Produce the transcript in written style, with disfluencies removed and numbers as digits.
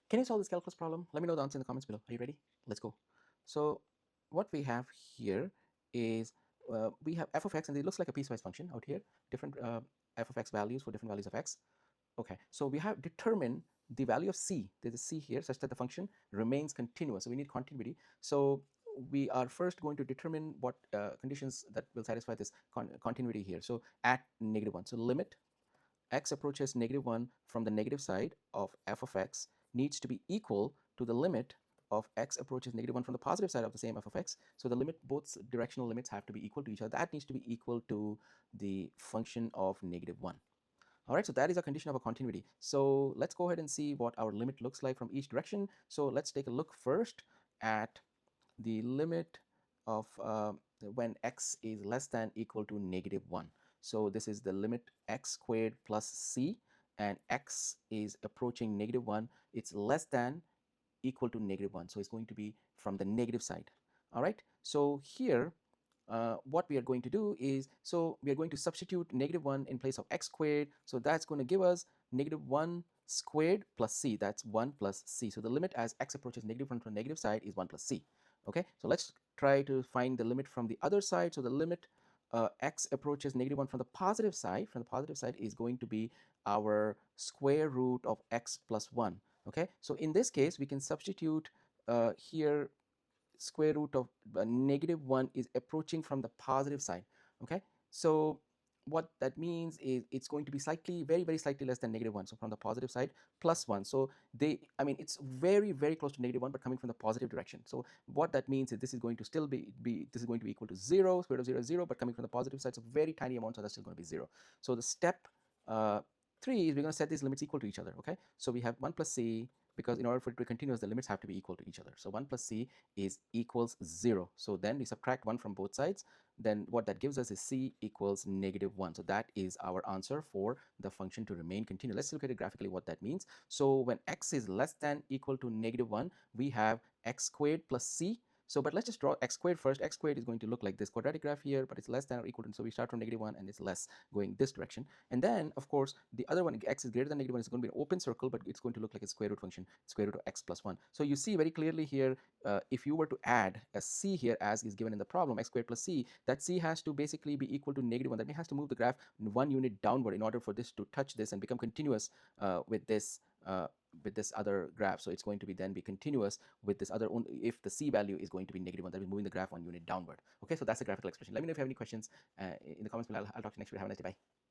Can you solve this calculus problem? Let me know the answer in the comments below. Are you ready? Let's go. So what we have here is we have f of x, and it looks like a piecewise function out here, different f of x values for different values of x. Okay, so we have determined the value of c, there's a c here, such that the function remains continuous. So we need continuity. So we are first going to determine what conditions that will satisfy this continuity here. So at -1, so limit x approaches -1 from the negative side of f of x needs to be equal to the limit of x approaches -1 from the positive side of the same f of x. So the limit, both directional limits have to be equal to each other. That needs to be equal to the function of -1. All right, so that is a condition of a continuity. So let's go ahead and see what our limit looks like from each direction. So let's take a look first at the limit of when x is less than equal to -1. So this is the limit x squared plus c, and x is approaching -1. It's less than equal to -1. So it's going to be from the negative side. All right, so here what we are going to do is, so we are going to substitute -1 in place of x squared. So that's going to give us -1 squared plus c. That's 1 plus c. So the limit as x approaches -1 from the negative side is 1 plus c. Okay, so let's try to find the limit from the other side. So the limit x approaches -1 from the positive side, is going to be our square root of x plus 1. Okay, so in this case we can substitute here square root of -1 is approaching from the positive side. Okay, so what that means is it's going to be slightly, very slightly less than -1. So from the positive side, plus 1. So I mean, it's very close to -1, but coming from the positive direction. So what that means is this is going to still this is going to be equal to 0. Square root of 0 is 0, but coming from the positive side, so very tiny amount, so that's still going to be 0. So the step 3 is we're going to set these limits equal to each other. Okay, so we have 1 plus c, because in order for it to be continuous, the limits have to be equal to each other. So 1 plus c is equals 0. So then we subtract 1 from both sides. Then what that gives us is c equals -1. So that is our answer for the function to remain continuous. Let's look at it graphically what that means. So when x is less than equal to -1, we have x squared plus c. So, but let's just draw x squared first. X squared is going to look like this quadratic graph here, but it's less than or equal to, so we start from -1 and it's less going this direction. And then, of course, the other one, x is greater than -1, is going to be an open circle, but it's going to look like a square root function, square root of x plus 1. So you see very clearly here, if you were to add a c here as is given in the problem, x squared plus c, that c has to basically be equal to -1. That means it has to move the graph 1 unit downward in order for this to touch this and become continuous with this other graph. So it's going to be then be continuous with this other, if the c value is going to be -1, that will be moving the graph 1 unit downward. Okay, so that's the graphical expression. Let me know if you have any questions in the comments below. I'll talk to you next week. Have a nice day. Bye.